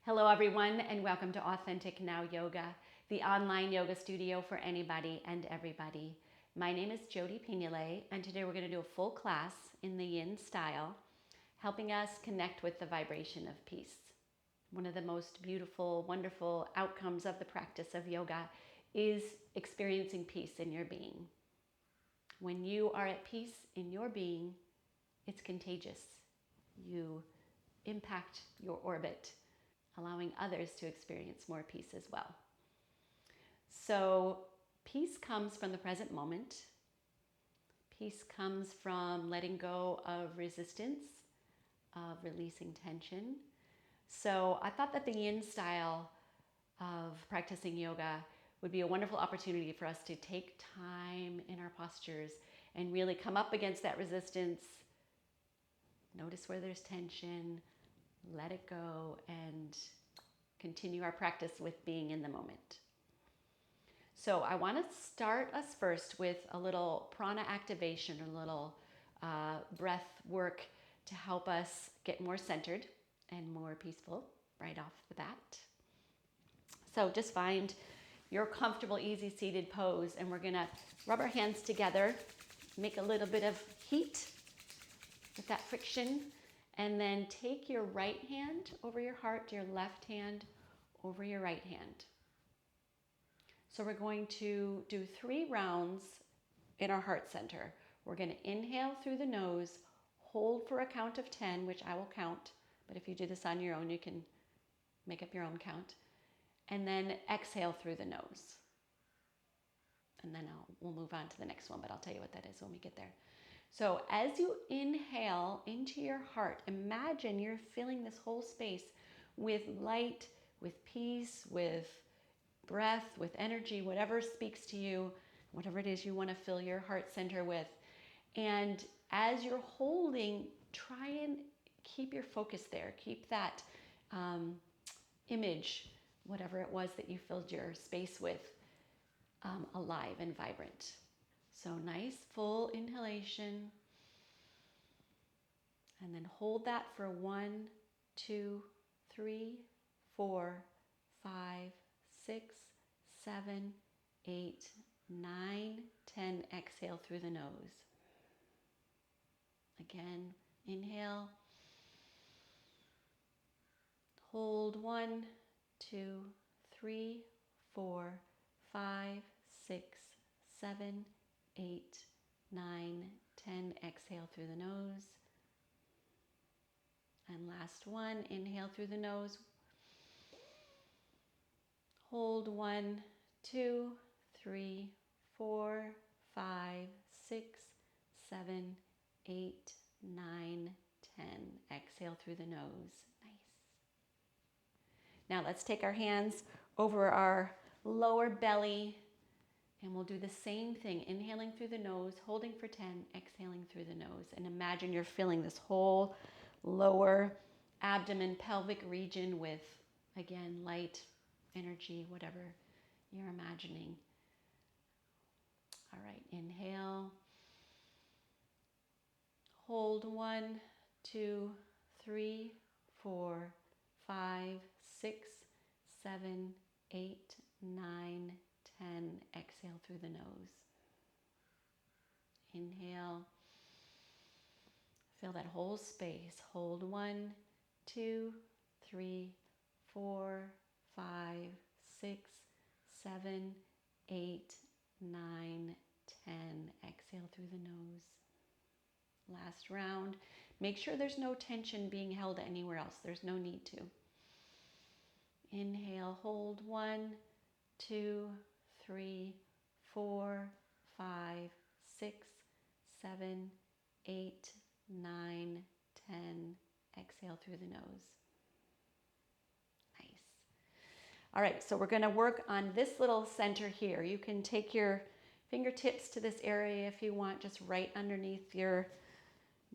Hello everyone, and welcome to Authentic Now Yoga, the online yoga studio for anybody and everybody. My name is Jody Pinole, and today we're going to do a full class in the Yin style, helping us connect with the vibration of peace. One of the most beautiful, wonderful outcomes of the practice of yoga is experiencing peace in your being. When you are at peace in your being, it's contagious. You impact your orbit, allowing others to experience more peace as well. So peace comes from the present moment. Peace comes from letting go of resistance, of releasing tension. So I thought that the Yin style of practicing yoga would be a wonderful opportunity for us to take time in our postures and really come up against that resistance. Notice where there's tension, let it go, and continue our practice with being in the moment. So I want to start us first with a little prana activation, a little breath work to help us get more centered and more peaceful right off the bat. So just find your comfortable, easy seated pose, and we're going to rub our hands together, make a little bit of heat with that friction, and then take your right hand over your heart, your left hand over your right hand. So we're going to do 3 rounds in our heart center. We're going to inhale through the nose, hold for a count of 10, which I will count, but if you do this on your own, you can make up your own count. And then exhale through the nose. And then we'll move on to the next one, but I'll tell you what that is when we get there. So as you inhale into your heart, imagine you're filling this whole space with light, with peace, with breath, with energy, whatever speaks to you, whatever it is you want to fill your heart center with. And as you're holding, try and keep your focus there. Keep that image, whatever it was that you filled your space with, alive and vibrant. So nice full inhalation, and then hold that for 1, 2, 3, 4, 5, 6, 7, 8, 9, 10. Exhale through the nose. Again, inhale. Hold 1, 2, 3, 4, 5, 6, 7, 8, 9, 10. Exhale through the nose. And last one, inhale through the nose. Hold 1, 2, 3, 4, 5, 6, 7, 8, 9, 10. Exhale through the nose. Nice. Now let's take our hands over our lower belly, and we'll do the same thing. Inhaling through the nose, holding for 10, exhaling through the nose. And imagine you're filling this whole lower abdomen, pelvic region with, again, light, energy, whatever you're imagining. All right, inhale. Hold 1, 2, 3, 4, 5, 6, 7, 8, 9, 10. Exhale through the nose. Inhale. Fill that whole space. Hold 1, 2, 3, 4, 5, 6, 7, 8, 9, 10. Exhale through the nose. Last round. Make sure there's no tension being held anywhere else. There's no need to. Inhale, hold 1, 2, 3, 4, 5, 6, 7, 8, 9, 10. Exhale through the nose. Nice. All right, so we're going to work on this little center here. You can take your fingertips to this area if you want, just right underneath your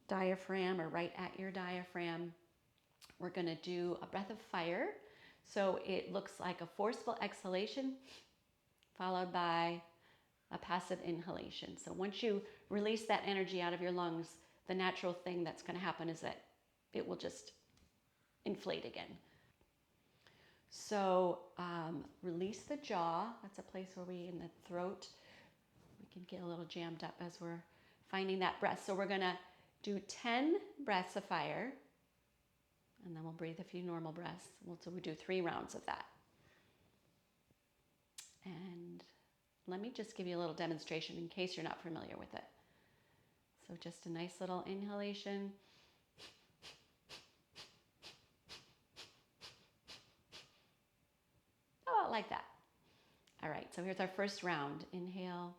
diaphragm or right at your diaphragm. We're going to do a breath of fire. So it looks like a forceful exhalation followed by a passive inhalation. So once you release that energy out of your lungs, the natural thing that's going to happen is that it will just inflate again. So release the jaw. That's a place where we, in the throat, we can get a little jammed up as we're finding that breath. So we're going to do 10 breaths of fire, and then we'll breathe a few normal breaths. So we do 3 rounds of that. And let me just give you a little demonstration in case you're not familiar with it. So just a nice little inhalation. Oh, like that. All right, so here's our first round. Inhale.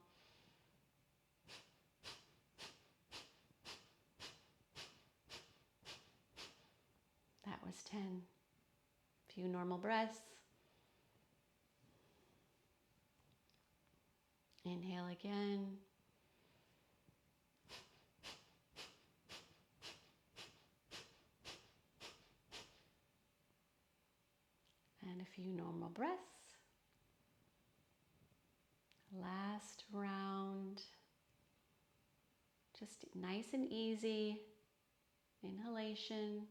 That was 10. A few normal breaths. Inhale again. And a few normal breaths. Last round. Just nice and easy. Inhalation.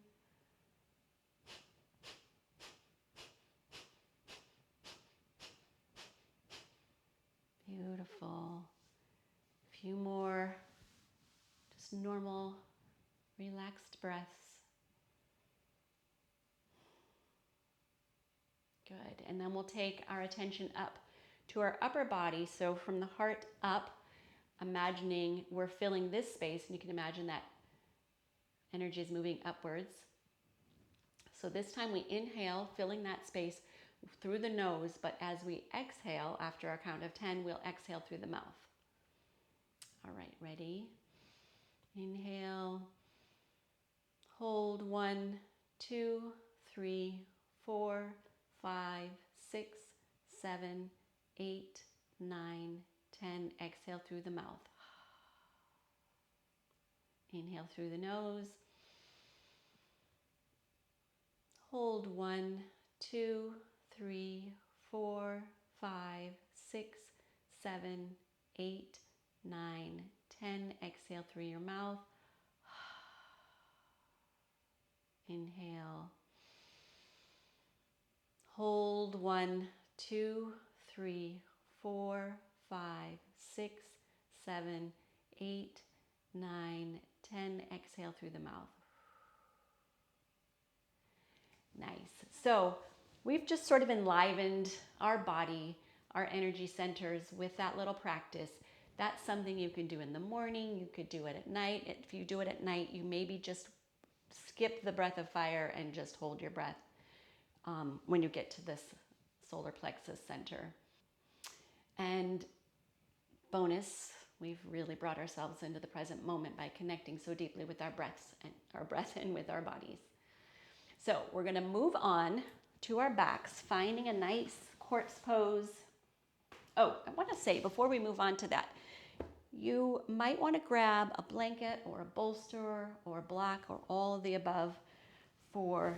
Beautiful. A few more. Just normal, relaxed breaths. Good. And then we'll take our attention up to our upper body. So from the heart up, imagining we're filling this space, and you can imagine that energy is moving upwards. So this time we inhale, filling that space through the nose, but as we exhale, after our count of 10, we'll exhale through the mouth. All right, ready? Inhale, hold 1, 2, 3, 4, 5, 6, 7, 8, 9, 10. Exhale through the mouth. Inhale through the nose. Hold 1, 2, 3, 4, 5, 6, 7, 8, 9, 10. Exhale through your mouth. Inhale. Hold 1, 2, 3, 4, 5, 6, 7, 8, 9, 10. Exhale through the mouth. Nice. So we've just sort of enlivened our body, our energy centers with that little practice. That's something you can do in the morning. You could do it at night. If you do it at night, you maybe just skip the breath of fire and just hold your breath when you get to this solar plexus center. And bonus, we've really brought ourselves into the present moment by connecting so deeply with our breaths and our breath and with our bodies. So we're going to move on to our backs, finding a nice corpse pose. Oh, I want to say before we move on to that, you might want to grab a blanket or a bolster or a block or all of the above for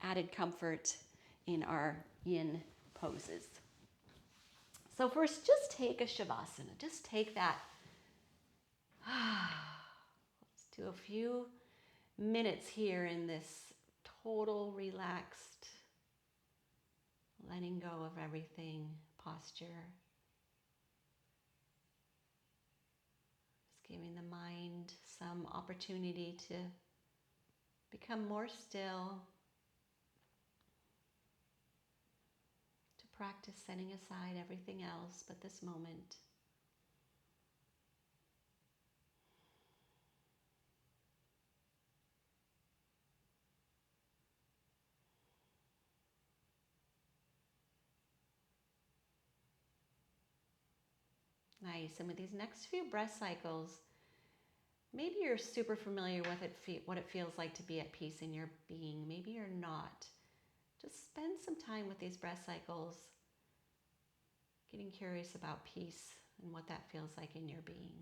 added comfort in our yin poses. So first, just take a shavasana. Just take that. Let's do a few minutes here in this total relaxed, letting go of everything posture. Just giving the mind some opportunity to become more still, to practice setting aside everything else but this moment. Nice. And with these next few breath cycles, maybe you're super familiar with what it feels like to be at peace in your being. Maybe you're not. Just spend some time with these breath cycles, getting curious about peace and what that feels like in your being.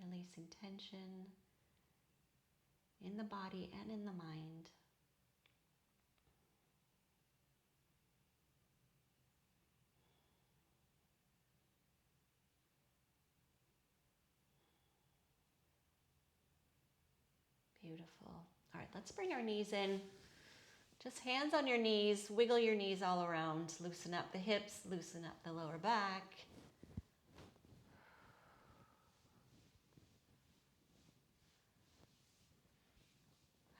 Releasing tension in the body and in the mind. Beautiful. All right, let's bring our knees in. Just hands on your knees, wiggle your knees all around, loosen up the hips, loosen up the lower back.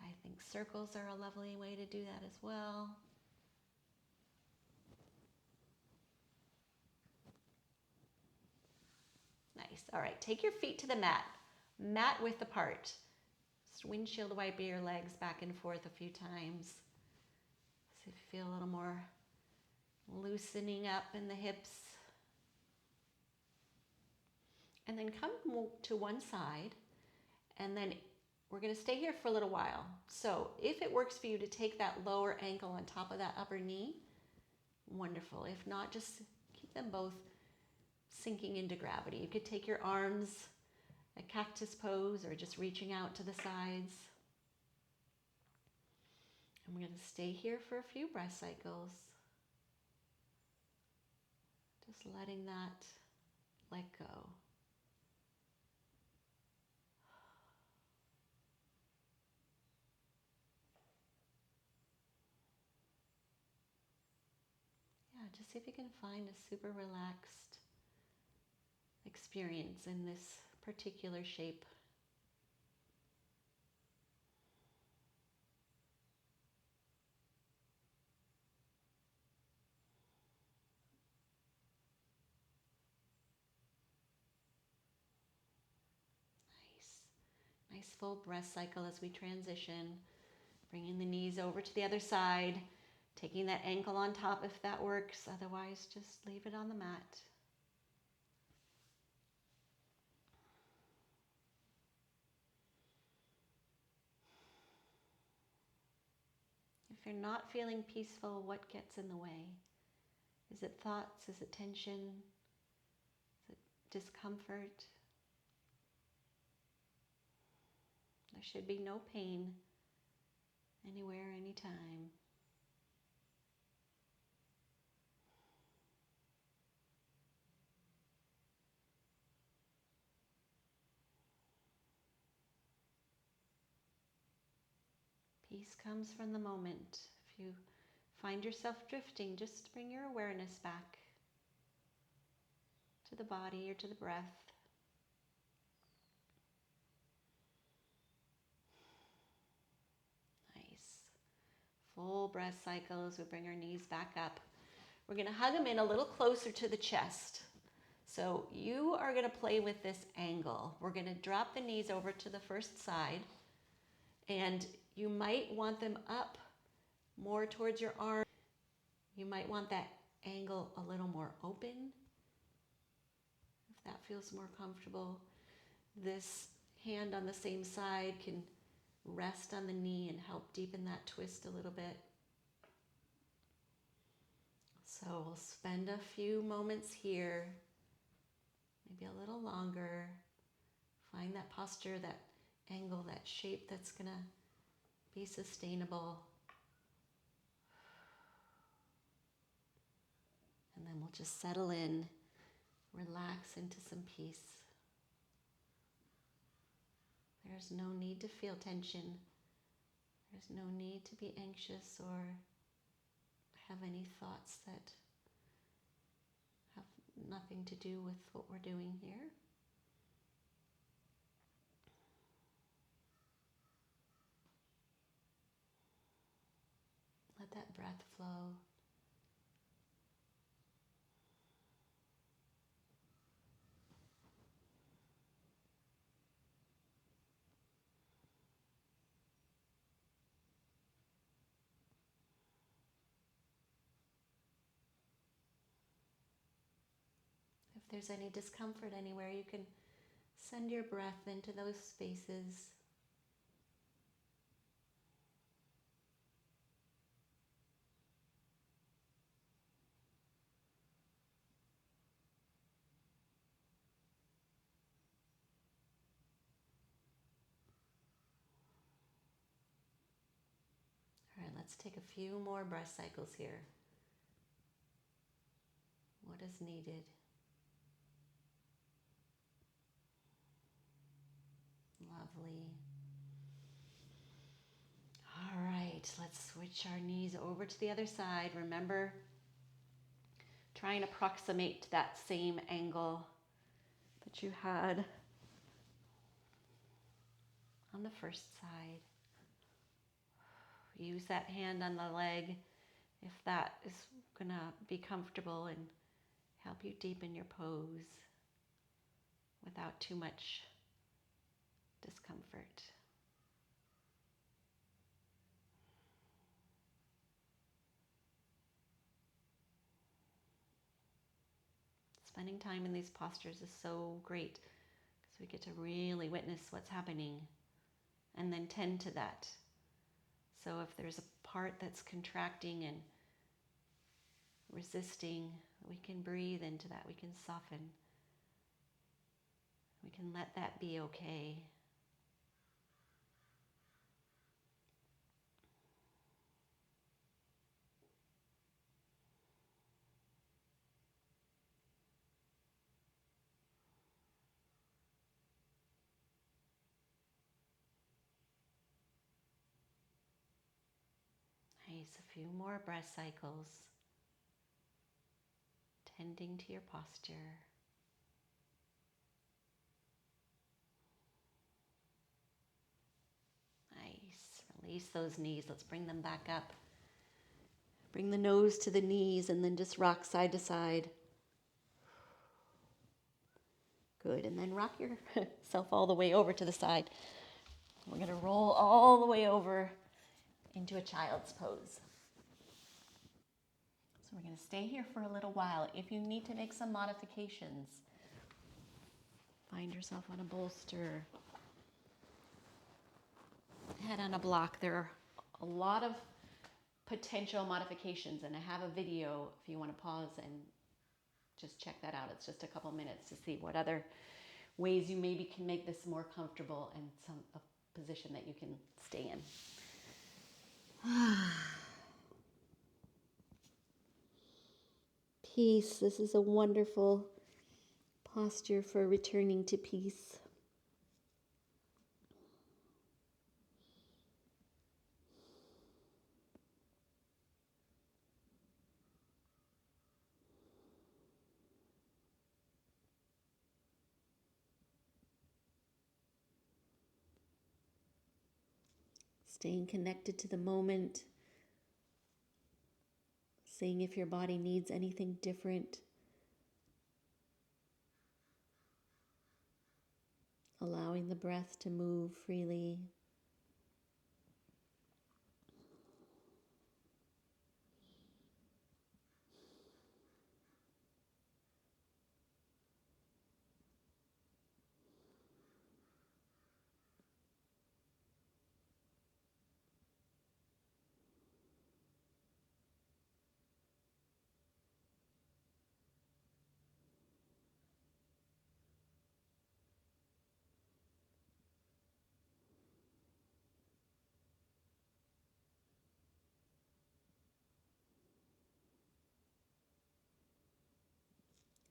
I think circles are a lovely way to do that as well. Nice. All right, take your feet to the mat. Mat width apart. Just windshield wipe your legs back and forth a few times. So you feel a little more loosening up in the hips. And then come to one side, and then we're going to stay here for a little while. So if it works for you to take that lower ankle on top of that upper knee, wonderful. If not, just keep them both sinking into gravity. You could take your arms, a cactus pose, or just reaching out to the sides. And we're going to stay here for a few breath cycles. Just letting that let go. Yeah, just see if you can find a super relaxed experience in this particular shape. Nice full breath cycle as we transition. Bringing the knees over to the other side. Taking that ankle on top if that works. Otherwise, just leave it on the mat. If you're not feeling peaceful, what gets in the way? Is it thoughts? Is it tension? Is it discomfort? There should be no pain anywhere, anytime. Peace comes from the moment. If you find yourself drifting, just bring your awareness back to the body or to the breath. Nice. Full breath cycle as we bring our knees back up. We're going to hug them in a little closer to the chest. So you are going to play with this angle. We're going to drop the knees over to the first side, and you might want them up more towards your arm. You might want that angle a little more open, if that feels more comfortable. This hand on the same side can rest on the knee and help deepen that twist a little bit. So we'll spend a few moments here, maybe a little longer. Find that posture, that angle, that shape that's going to be sustainable. And then we'll just settle in, relax into some peace. There's no need to feel tension. There's no need to be anxious or have any thoughts that have nothing to do with what we're doing here. Let that breath flow. If there's any discomfort anywhere, you can send your breath into those spaces. All right, let's take a few more breath cycles here. What is needed? Lovely. right, let's switch our knees over to the other side. Remember, try and approximate that same angle that you had on the first side. Use that hand on the leg if that is gonna be comfortable and help you deepen your pose without too much discomfort. Spending time in these postures is so great because we get to really witness what's happening and then tend to that. So if there's a part that's contracting and resisting, we can breathe into that. We can soften. We can let that be okay. Nice. A few more breath cycles. Tending to your posture. Nice. Release those knees. Let's bring them back up. Bring the nose to the knees and then just rock side to side. Good. And then rock yourself all the way over to the side. We're going to roll all the way over into a child's pose. So we're going to stay here for a little while. If you need to make some modifications, find yourself on a bolster, head on a block. There are a lot of potential modifications, and I have a video if you want to pause and just check that out. It's just a couple minutes to see what other ways you maybe can make this more comfortable and a position that you can stay in. Peace. This is a wonderful posture for returning to peace. Staying connected to the moment, seeing if your body needs anything different, allowing the breath to move freely.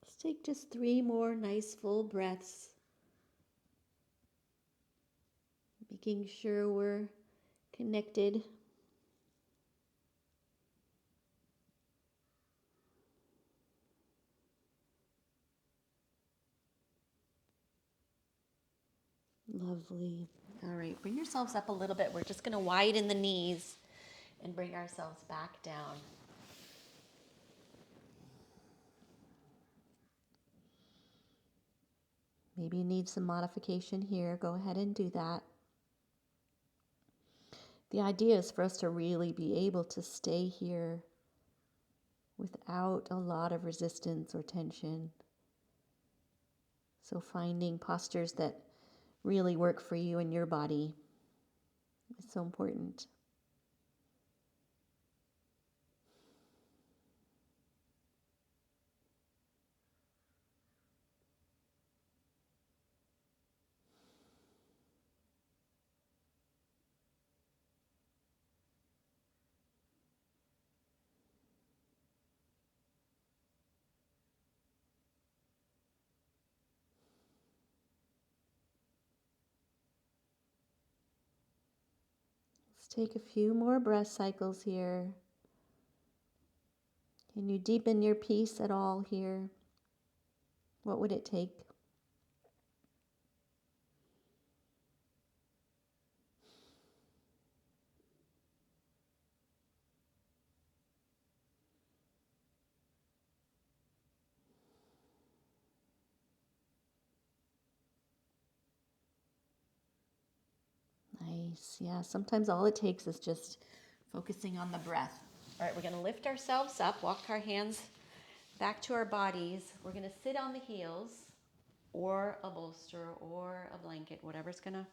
Let's take just 3 more nice full breaths, making sure we're connected. Lovely. All right, bring yourselves up a little bit. We're just going to widen the knees and bring ourselves back down. Maybe you need some modification here. Go ahead and do that. The idea is for us to really be able to stay here without a lot of resistance or tension. So finding postures that really work for you and your body is so important. Let's take a few more breath cycles here. Can you deepen your peace at all here? What would it take? Nice. Yeah, sometimes all it takes is just focusing on the breath. All right, we're going to lift ourselves up, walk our hands back to our bodies. We're going to sit on the heels or a bolster or a blanket, whatever's going to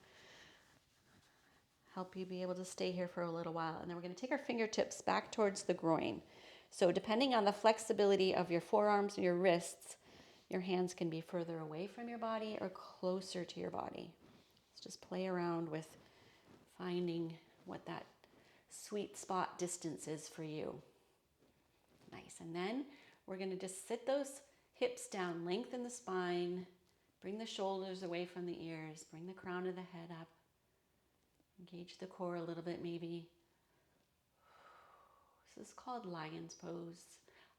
help you be able to stay here for a little while. And then we're going to take our fingertips back towards the groin. So depending on the flexibility of your forearms and your wrists, your hands can be further away from your body or closer to your body. Let's just play around with finding what that sweet spot distance is for you. Nice. And then we're going to just sit those hips down, lengthen the spine, bring the shoulders away from the ears, bring the crown of the head up, engage the core a little bit maybe. This is called lion's pose.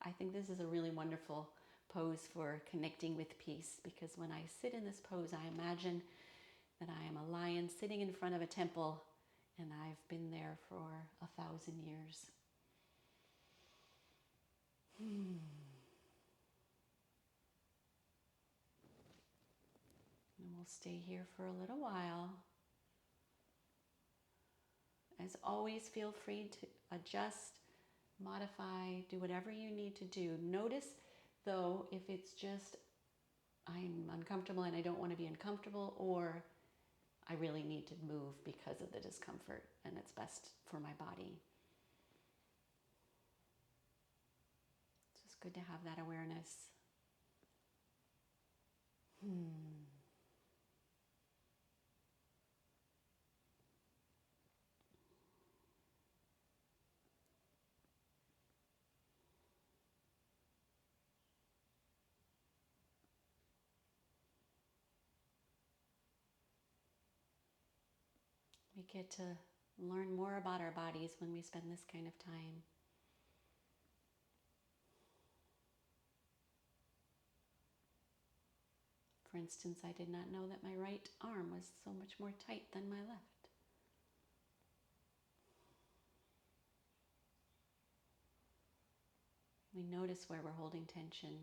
I think this is a really wonderful pose for connecting with peace, because when I sit in this pose, I imagine that I am a lion sitting in front of a temple, and I've been there for 1,000 years. And we'll stay here for a little while. As always, feel free to adjust, modify, do whatever you need to do. Notice, though, if it's just I'm uncomfortable and I don't want to be uncomfortable, or I really need to move because of the discomfort and it's best for my body. It's just good to have that awareness. We get to learn more about our bodies when we spend this kind of time. For instance, I did not know that my right arm was so much more tight than my left. We notice where we're holding tension.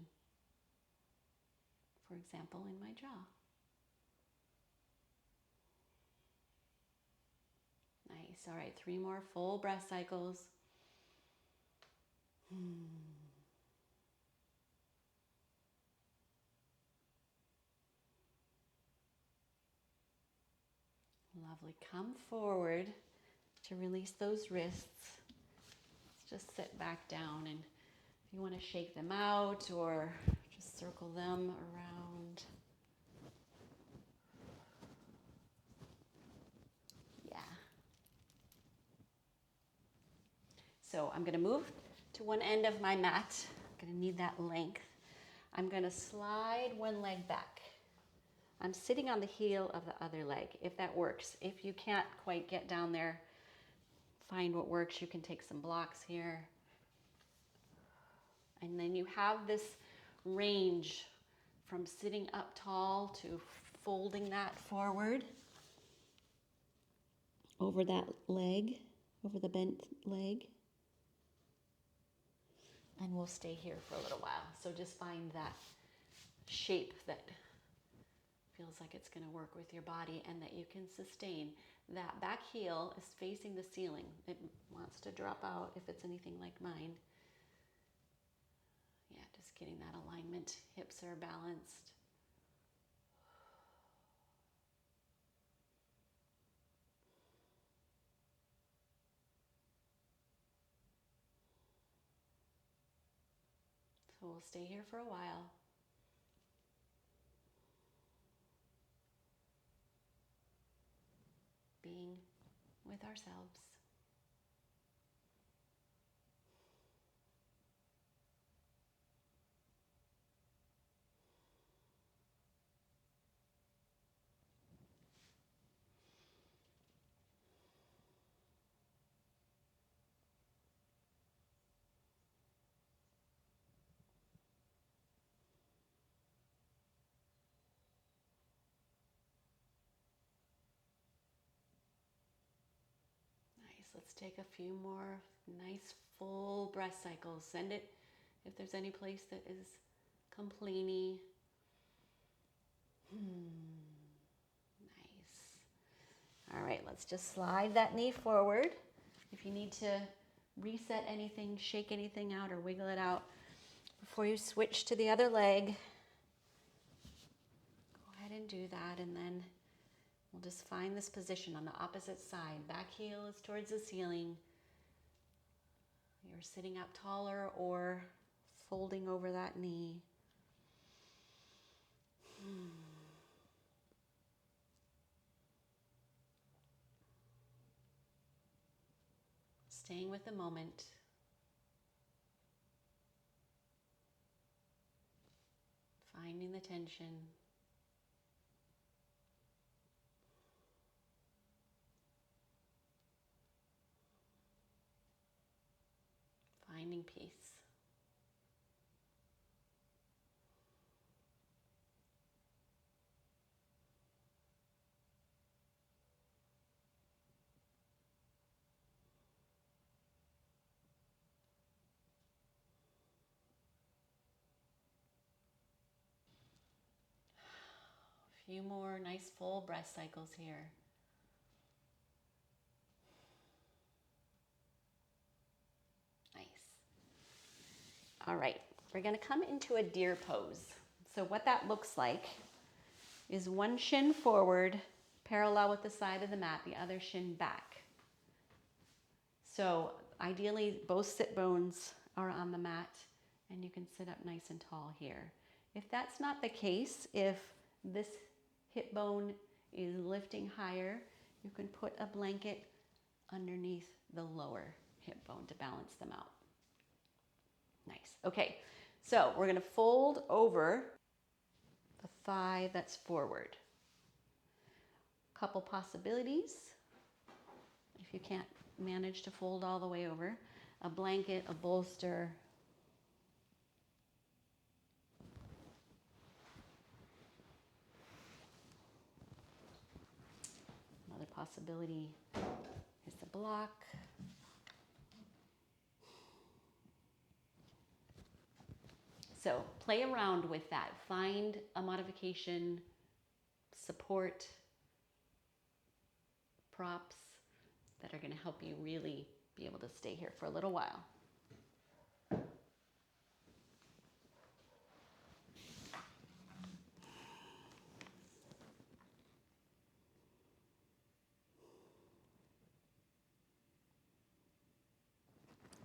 For example, in my jaw. Nice. All right, 3 more full breath cycles. Lovely. Come forward to release those wrists. Let's just sit back down, and if you want to shake them out or just circle them around. Yeah. So I'm going to move to one end of my mat. I'm going to need that length. I'm going to slide one leg back. I'm sitting on the heel of the other leg, if that works. If you can't quite get down there, find what works. You can take some blocks here. And then you have this range from sitting up tall to folding that forward over that leg, over the bent leg. And we'll stay here for a little while. So just find that shape that feels like it's going to work with your body and that you can sustain. That back heel is facing the ceiling. It wants to drop out if it's anything like mine. Yeah, just getting that alignment. Hips are balanced. So we'll stay here for a while. Being with ourselves. Let's take a few more nice full breath cycles. Send it if there's any place that is complainy. Nice. All right, let's just slide that knee forward. If you need to reset anything, shake anything out, or wiggle it out before you switch to the other leg, go ahead and do that, and then we'll just find this position on the opposite side. Back heel is towards the ceiling. You're sitting up taller or folding over that knee. Staying with the moment. Finding the tension. Finding peace. A few more nice full breath cycles here. Nice. All right, we're going to come into a deer pose. So what that looks like is one shin forward, parallel with the side of the mat, the other shin back. So ideally, both sit bones are on the mat, and you can sit up nice and tall here. If that's not the case, if this hip bone is lifting higher, you can put a blanket underneath the lower hip bone to balance them out. Nice. Okay, so we're going to fold over the thigh that's forward. Couple possibilities. If you can't manage to fold all the way over, a blanket, a bolster. Another possibility is the block. So play around with that. Find a modification, support, props that are going to help you really be able to stay here for a little while.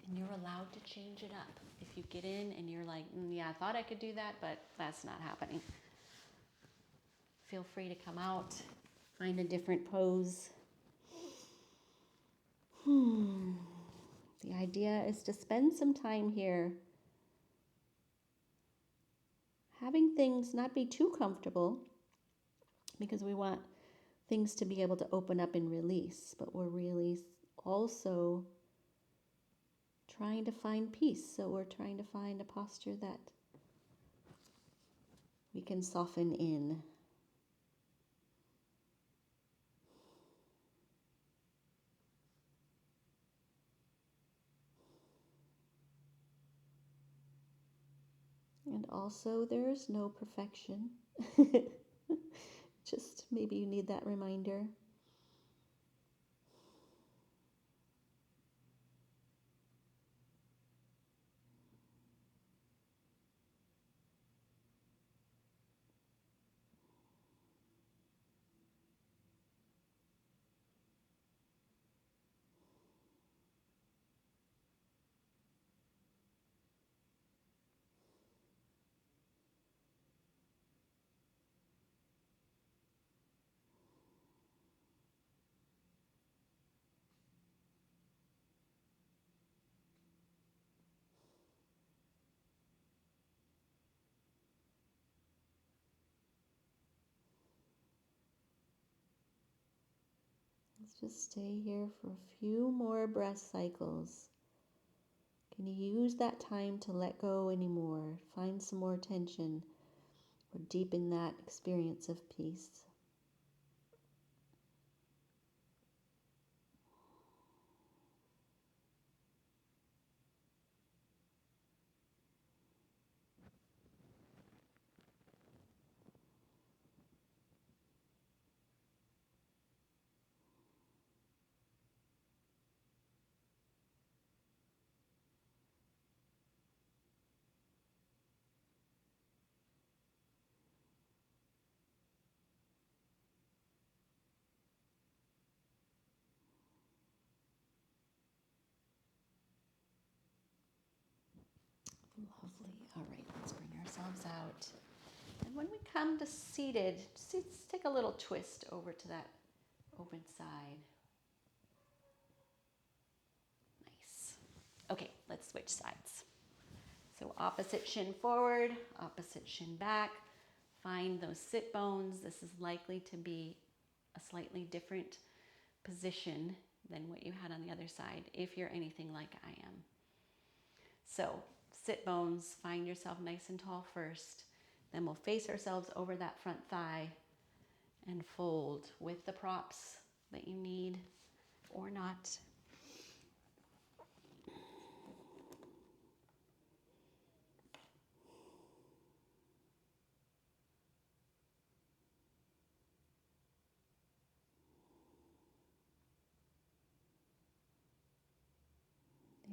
And you're allowed to change it up. If you get in and you're like, yeah, I thought I could do that, but that's not happening. Feel free to come out, find a different pose. The idea is to spend some time here having things not be too comfortable, because we want things to be able to open up and release, but we're really also trying to find peace. So we're trying to find a posture that we can soften in. And also, there is no perfection. Just maybe you need that reminder. Let's just stay here for a few more breath cycles. Can you use that time to let go anymore? Find some more tension or deepen that experience of peace. Lovely. All right, let's bring ourselves out. And when we come to seated, let's take a little twist over to that open side. Nice. Okay, let's switch sides. So opposite shin forward, opposite shin back. Find those sit bones. This is likely to be a slightly different position than what you had on the other side if you're anything like I am. So sit bones, find yourself nice and tall first. Then we'll face ourselves over that front thigh and fold with the props that you need or not.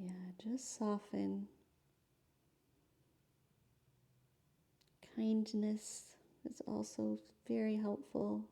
Yeah, just soften. Kindness is also very helpful.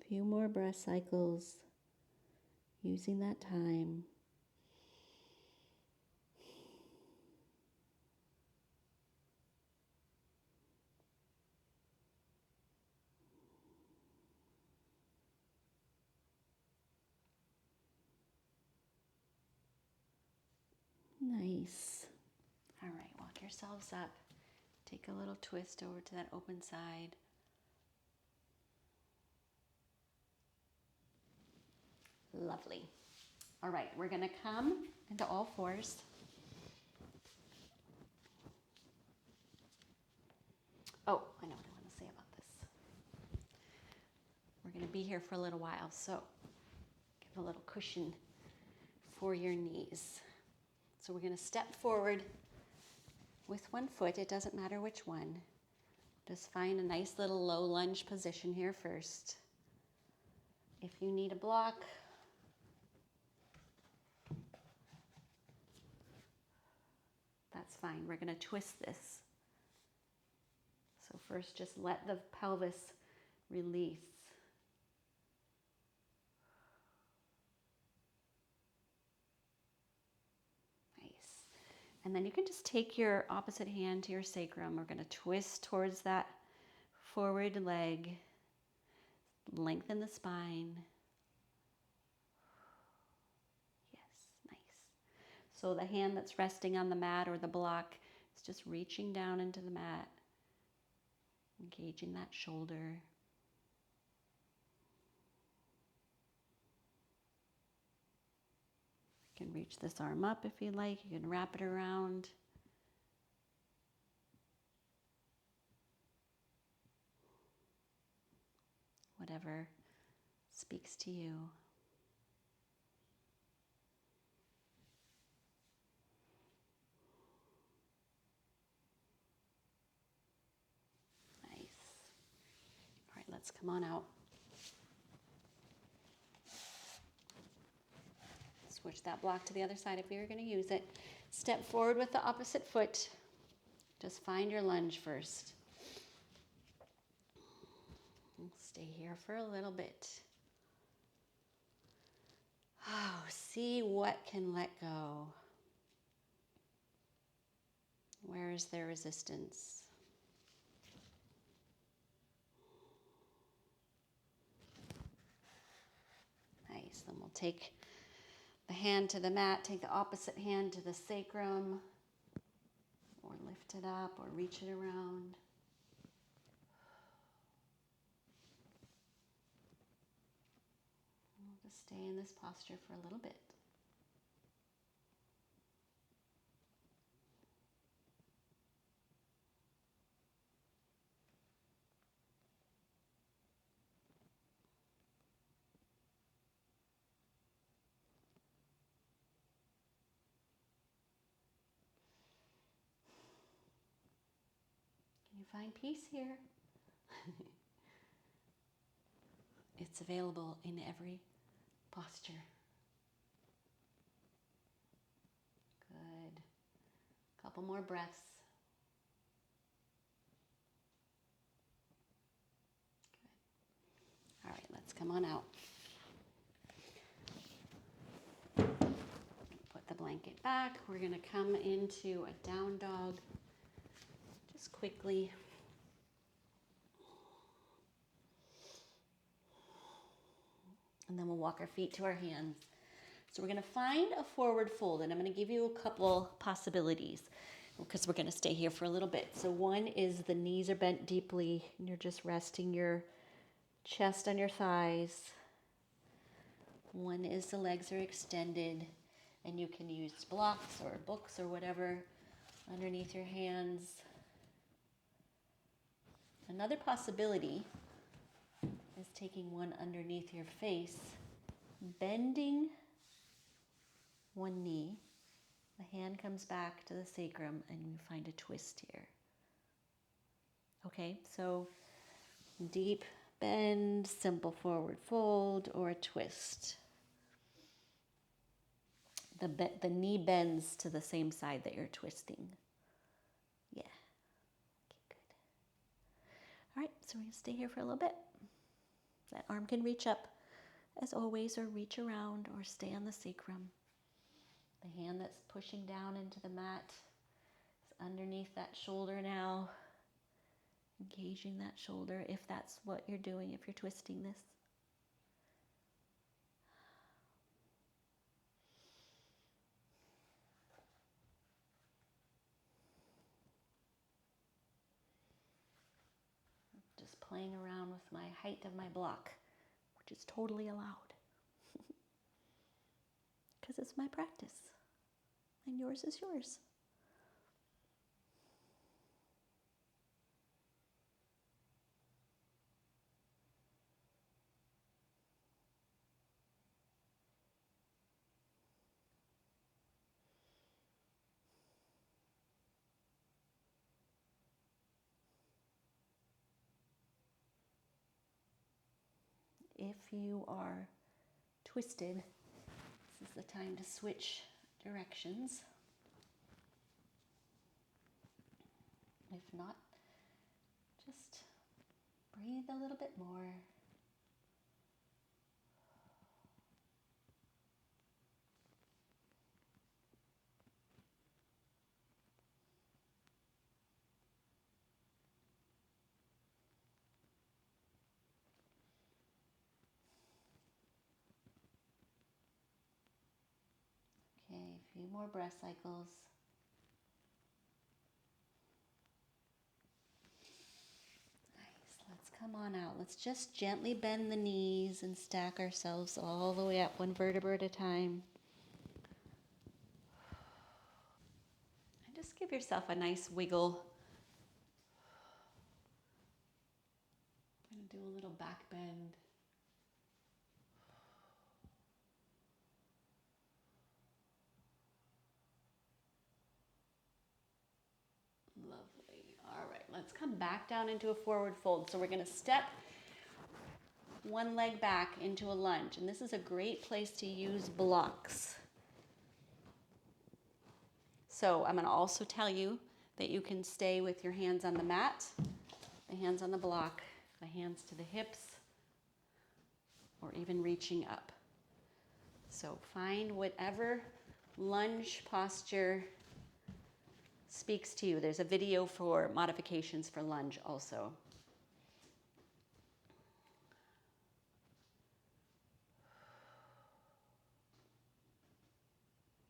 Few more breath cycles, using that time. Nice. All right, walk yourselves up. Take a little twist over to that open side. Lovely. All right, we're gonna come into all fours. Oh, I know what I want to say about this. We're gonna be here for a little while, so give a little cushion for your knees. So we're gonna step forward with one foot, it doesn't matter which one. Just find a nice little low lunge position here first. If you need a block, that's fine. We're gonna twist this. So first just let the pelvis release. Nice. And then you can just take your opposite hand to your sacrum. We're gonna twist towards that forward leg. Lengthen the spine. Yes, nice. So the hand that's resting on the mat or the block is just reaching down into the mat, engaging that shoulder. You can reach this arm up if you like. You can wrap it around. Whatever speaks to you. Nice. All right, let's come on out. Switch that block to the other side if you're going to use it. Step forward with the opposite foot. Just find your lunge first. Stay here for a little bit. Oh, see what can let go. Where is there resistance? Nice. Then we'll take the hand to the mat, take the opposite hand to the sacrum. or lift it up or reach it around. We'll just stay in this posture for a little bit. Can you find peace here? It's available in every posture. Good. Couple more breaths. Good. All right, let's come on out. Put the blanket back. We're going to come into a down dog just quickly. And then we'll walk our feet to our hands. So we're going to find a forward fold, and I'm going to give you a couple possibilities because we're going to stay here for a little bit. So one is the knees are bent deeply and you're just resting your chest on your thighs. One is the legs are extended and you can use blocks or books or whatever underneath your hands. Another possibility is taking one underneath your face, bending one knee, the hand comes back to the sacrum, and you find a twist here. Okay, so deep bend, simple forward fold, or a twist. The knee bends to the same side that you're twisting. Yeah. Okay, good. All right, so we're going to stay here for a little bit. That arm can reach up as always, or reach around, or stay on the sacrum. The hand that's pushing down into the mat is underneath that shoulder now. Engaging that shoulder if that's what you're doing, if you're twisting this. Just playing around with my height of my block, which is totally allowed. Because it's my practice. And yours is yours. If you are twisted, this is the time to switch directions. If not, just breathe a little bit more. Okay, a few more breath cycles. Nice, let's come on out. Let's just gently bend the knees and stack ourselves all the way up, one vertebra at a time. And just give yourself a nice wiggle. I'm going to do a little back bend. Lovely. All right, let's come back down into a forward fold. So we're going to step one leg back into a lunge. And this is a great place to use blocks. So I'm going to also tell you that you can stay with your hands on the mat, the hands on the block, the hands to the hips, or even reaching up. So find whatever lunge posture speaks to you. There's a video for modifications for lunge also.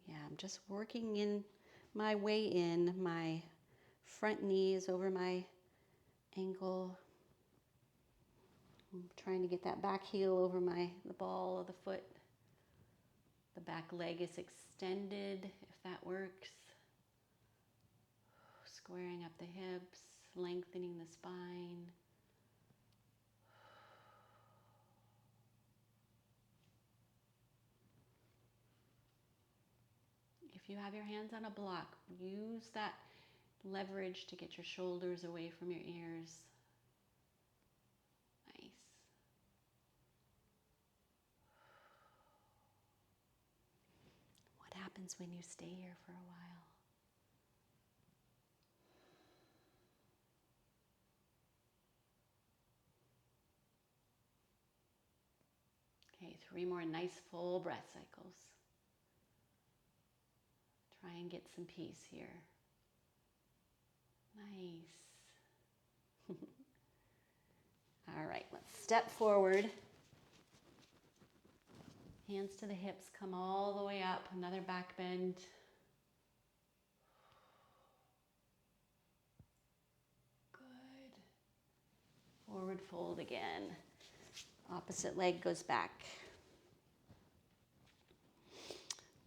Yeah, I'm just working in my way in my front knee is over my ankle. I'm trying to get that back heel over the ball of the foot. The back leg is extended, if that works. Squaring up the hips, lengthening the spine. If you have your hands on a block, use that leverage to get your shoulders away from your ears. Nice. What happens when you stay here for a while? Okay, 3 more nice full breath cycles. Try and get some peace here. Nice. All right, let's step forward. Hands to the hips, come all the way up, another back bend. Good. Forward fold again. Opposite leg goes back.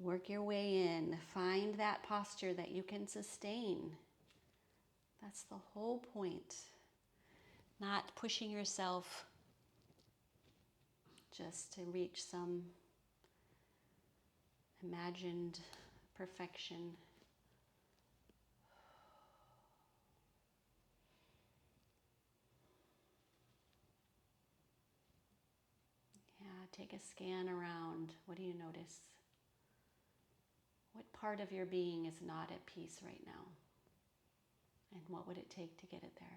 Work your way in. Find that posture that you can sustain. That's the whole point. Not pushing yourself just to reach some imagined perfection. Yeah, take a scan around. What do you notice? What part of your being is not at peace right now? And what would it take to get it there?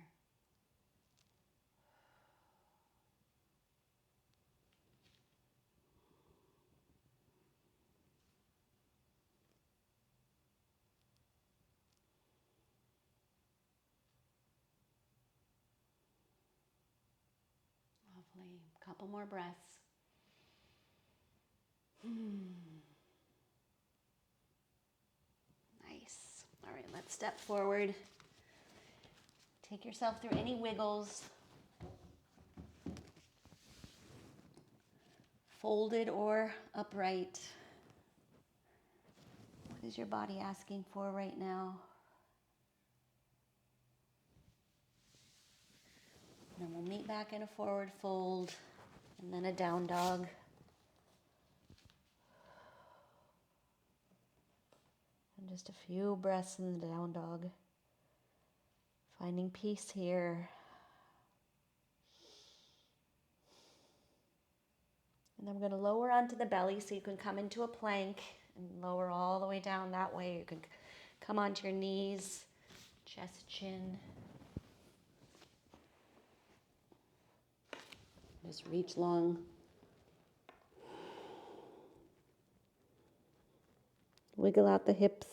Lovely. Couple more breaths. Nice. All right, let's step forward. Take yourself through any wiggles. Folded or upright. What is your body asking for right now? And then we'll meet back in a forward fold and then a down dog. And just a few breaths in the down dog. Finding peace here. And then we're going to lower onto the belly so you can come into a plank and lower all the way down that way. You can come onto your knees, chest, chin. Just reach long. Wiggle out the hips.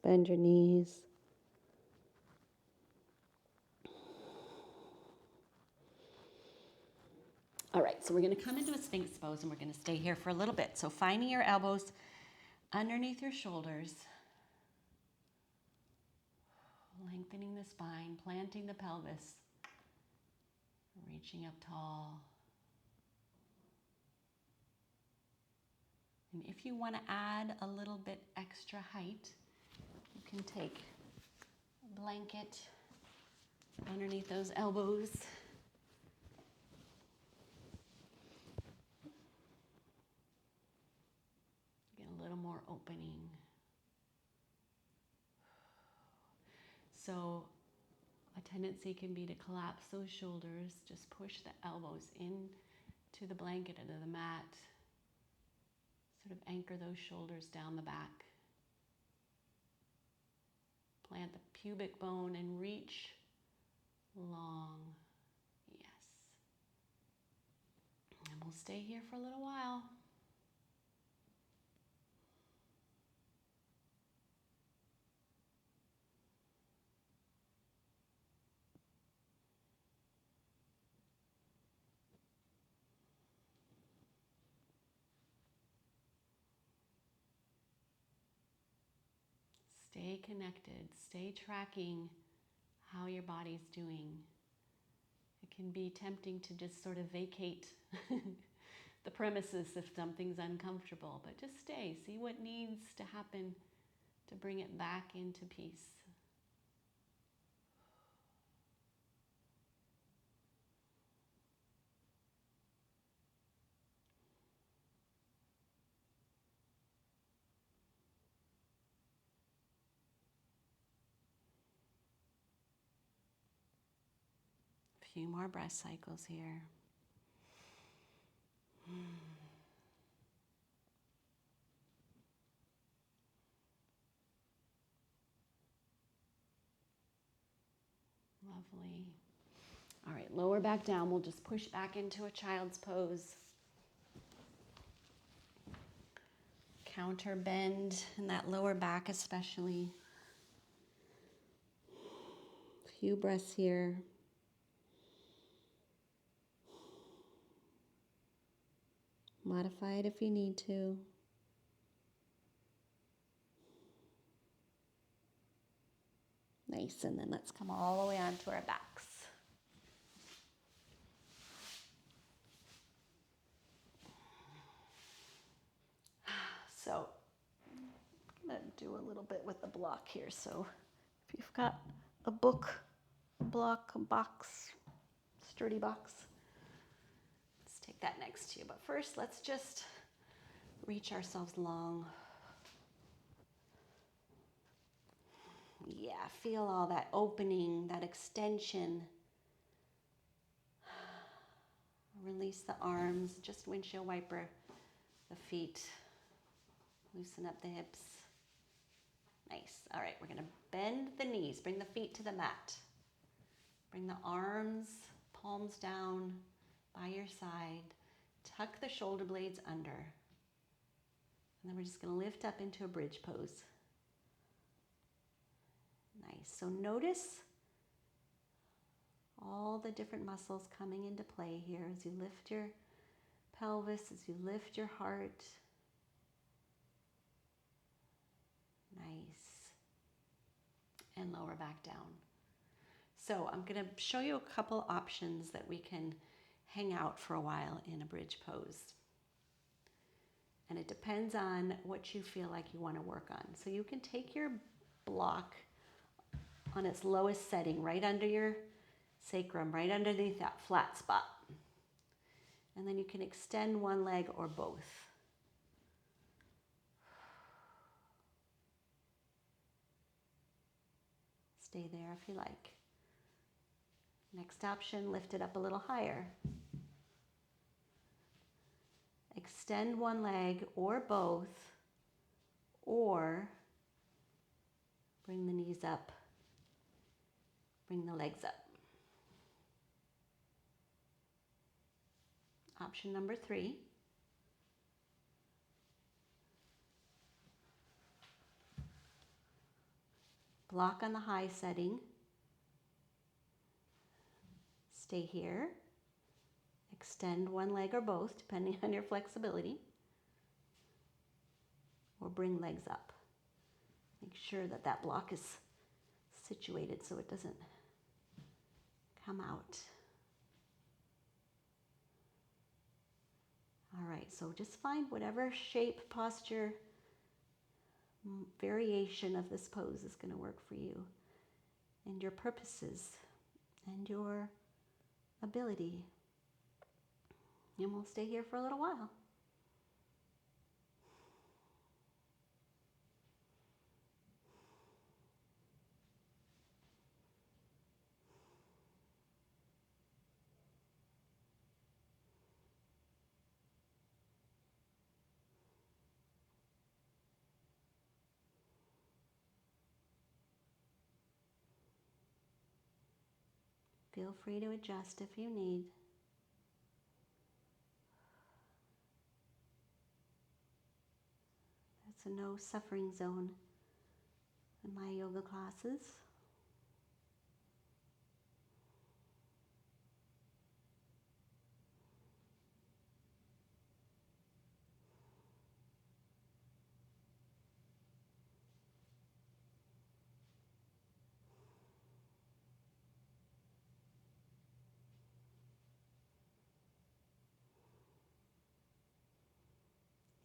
Bend your knees. All right, so we're going to come into a Sphinx pose and we're going to stay here for a little bit. So finding your elbows underneath your shoulders, lengthening the spine, planting the pelvis, reaching up tall. And if you want to add a little bit extra height, you can take a blanket underneath those elbows. Get a little more opening. So a tendency can be to collapse those shoulders. Just push the elbows in to the blanket or to the mat. Sort of anchor those shoulders down the back. Plant the pubic bone and reach long. Yes. And we'll stay here for a little while. stay connected, stay tracking how your body's doing. It can be tempting to just sort of vacate the premises if something's uncomfortable, but just stay, see what needs to happen to bring it back into peace. A few more breath cycles here. Lovely. All right, lower back down. We'll just push back into a child's pose. Counter bend in that lower back especially. A few breaths here. Modify it if you need to. Nice, and then let's come all the way onto our backs. So I'm going to do a little bit with the block here. So if you've got a book, a block, a box, sturdy box, let's take that next to you. But first, let's just reach ourselves long. Yeah, feel all that opening, that extension. Release the arms, just windshield wiper the feet. Loosen up the hips. Nice. All right, we're going to bend the knees. Bring the feet to the mat. Bring the arms, palms down by your side. Tuck the shoulder blades under. And then we're just going to lift up into a bridge pose. Nice. So notice all the different muscles coming into play here as you lift your pelvis, as you lift your heart. Nice. And lower back down. So I'm going to show you a couple options that we can hang out for a while in a bridge pose. And it depends on what you feel like you want to work on. So you can take your block on its lowest setting, right under your sacrum, right underneath that flat spot. And then you can extend one leg or both. Stay there if you like. Next option, lift it up a little higher. Extend one leg or both, or bring the knees up, bring the legs up. Option number 3. Block on the high setting. Stay here. Extend one leg or both, depending on your flexibility. Or bring legs up. Make sure that that block is situated so it doesn't come out. All right, so just find whatever shape, posture, variation of this pose is going to work for you and your purposes and your ability. And we'll stay here for a little while. Feel free to adjust if you need. It's a no suffering zone in my yoga classes.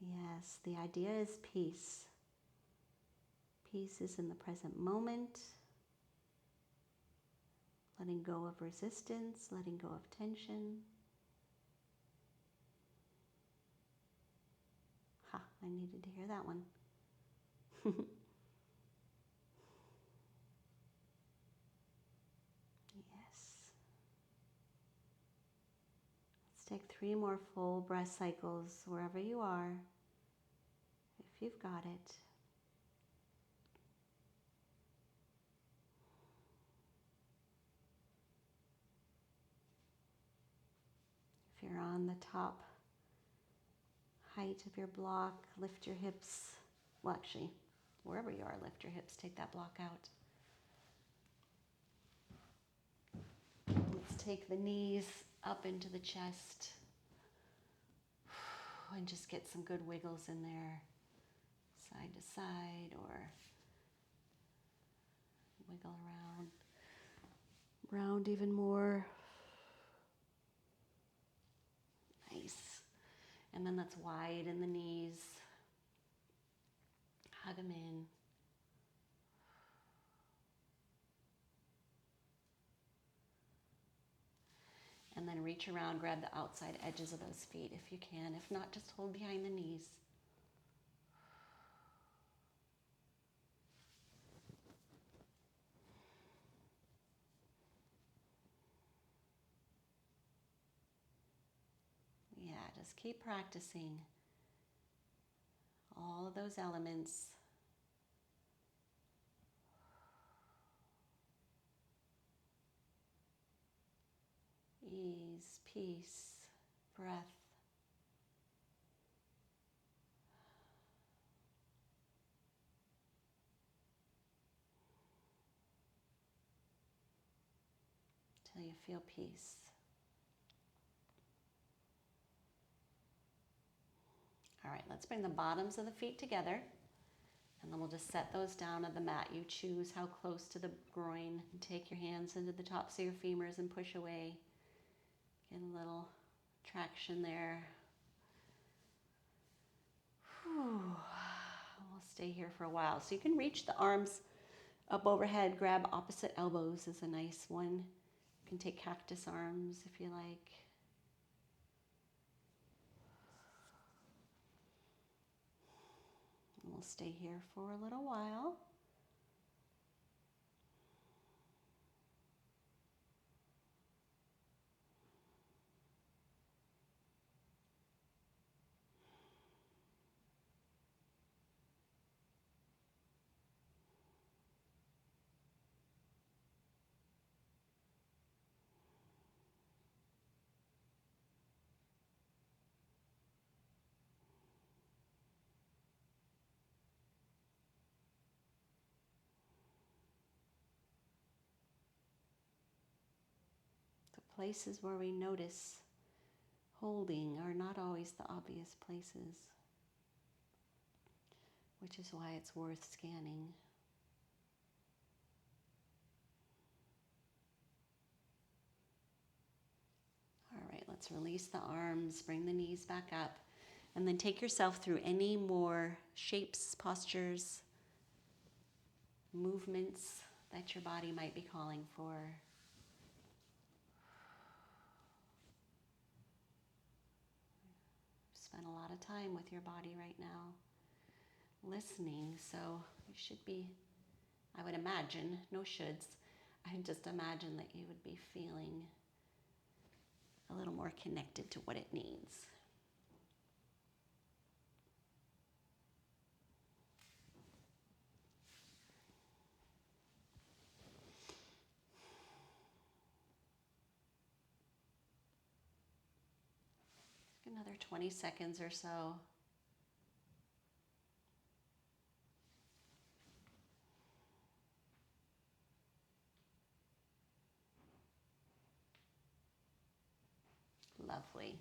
Yes, the idea is peace. Peace is in the present moment. Letting go of resistance, letting go of tension. Ha, I needed to hear that one. Yes. Let's take 3 more full breath cycles wherever you are, if you've got it. If you're on the top height of your block, lift your hips. Well, actually, wherever you are, lift your hips, take that block out. Let's take the knees up into the chest and just get some good wiggles in there, side to side, or wiggle round even more. Nice. And then let's widen the knees, hug them in. And then reach around, grab the outside edges of those feet if you can. If not, just hold behind the knees. Yeah, just keep practicing all of those elements. Ease, peace, breath. Till you feel peace. All right, let's bring the bottoms of the feet together, and then we'll just set those down on the mat. You choose how close to the groin, and take your hands into the tops of your femurs and push away. Get a little traction there. Whew. We'll stay here for a while. So you can reach the arms up overhead, grab opposite elbows is a nice one. You can take cactus arms if you like. We'll stay here for a little while. The places where we notice holding are not always the obvious places, which is why it's worth scanning. All right, let's release the arms, bring the knees back up, and then take yourself through any more shapes, postures, movements that your body might be calling for. Spend a lot of time with your body right now, listening, so you should be, I would imagine, no shoulds, I just imagine that you would be feeling a little more connected to what it needs. Another 20 seconds or so. Lovely.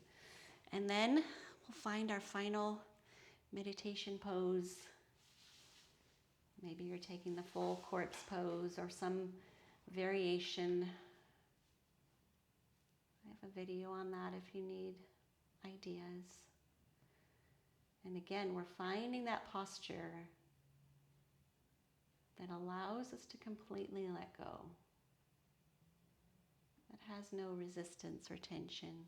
And then we'll find our final meditation pose. Maybe you're taking the full corpse pose or some variation. I have a video on that if you need ideas. And again, we're finding that posture that allows us to completely let go, that has no resistance or tension.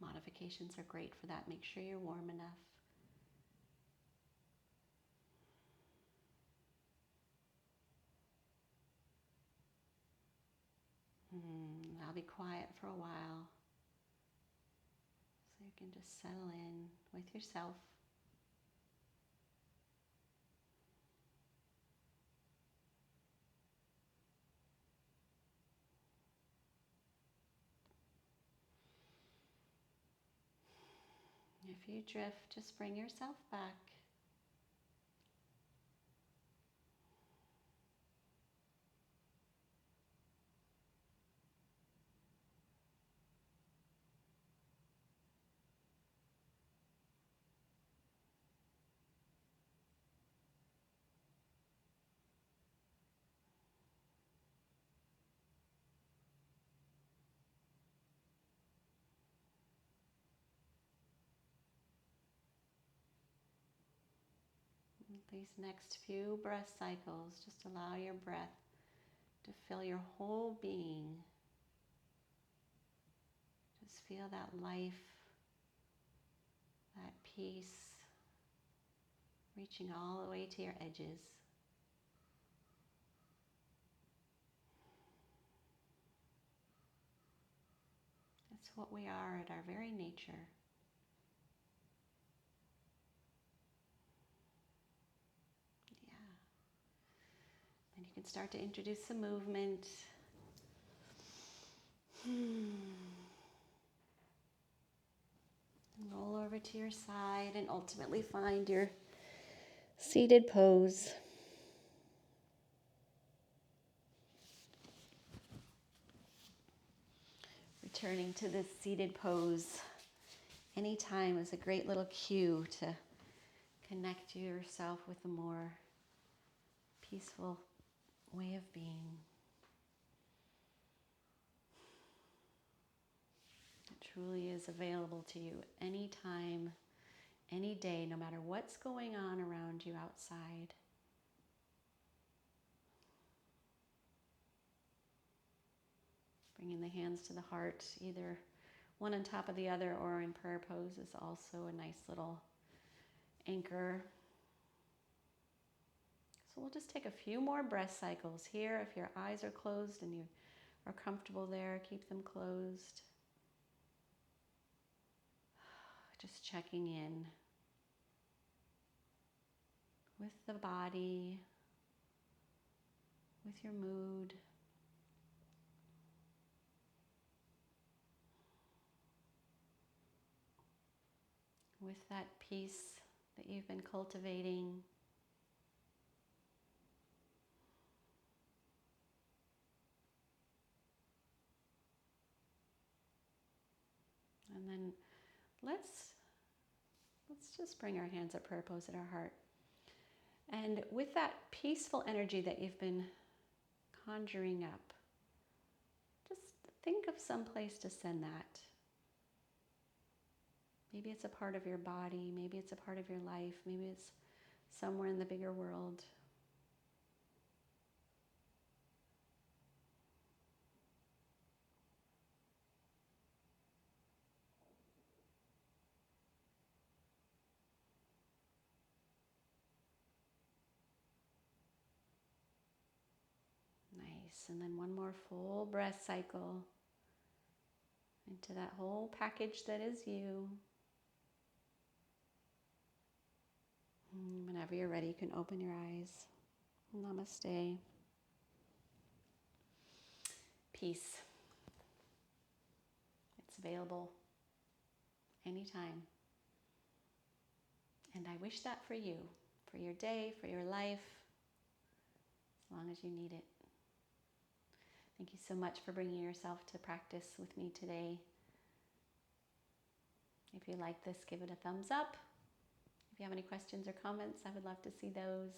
Modifications are great for that. Make sure you're warm enough. I'll be quiet for a while so you can just settle in with yourself. If you drift, just bring yourself back. These next few breath cycles, just allow your breath to fill your whole being. Just feel that life, that peace, reaching all the way to your edges. That's what we are at our very nature. And you can start to introduce some movement. Roll over to your side and ultimately find your seated pose. Returning to this seated pose anytime is a great little cue to connect yourself with a more peaceful way of being. It truly is available to you anytime, any day, no matter what's going on around you outside. Bringing the hands to the heart, either one on top of the other or in prayer pose, is also a nice little anchor. So we'll just take a few more breath cycles here. If your eyes are closed and you are comfortable there, keep them closed. Just checking in with the body, with your mood. With that peace that you've been cultivating. And then let's just bring our hands at prayer pose at our heart. And with that peaceful energy that you've been conjuring up, just think of some place to send that. Maybe it's a part of your body, maybe it's a part of your life, maybe it's somewhere in the bigger world. Nice. And then one more full breath cycle into that whole package that is you. Whenever you're ready, you can open your eyes. Namaste. Peace. It's available anytime. And I wish that for you, for your day, for your life, as long as you need it. Thank you so much for bringing yourself to practice with me today. If you like this, give it a thumbs up. If you have any questions or comments, I would love to see those.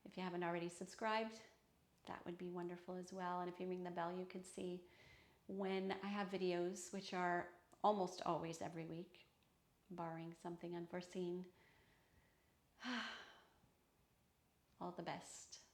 If you haven't already subscribed, that would be wonderful as well. And if you ring the bell, you can see when I have videos, which are almost always every week, barring something unforeseen. All the best.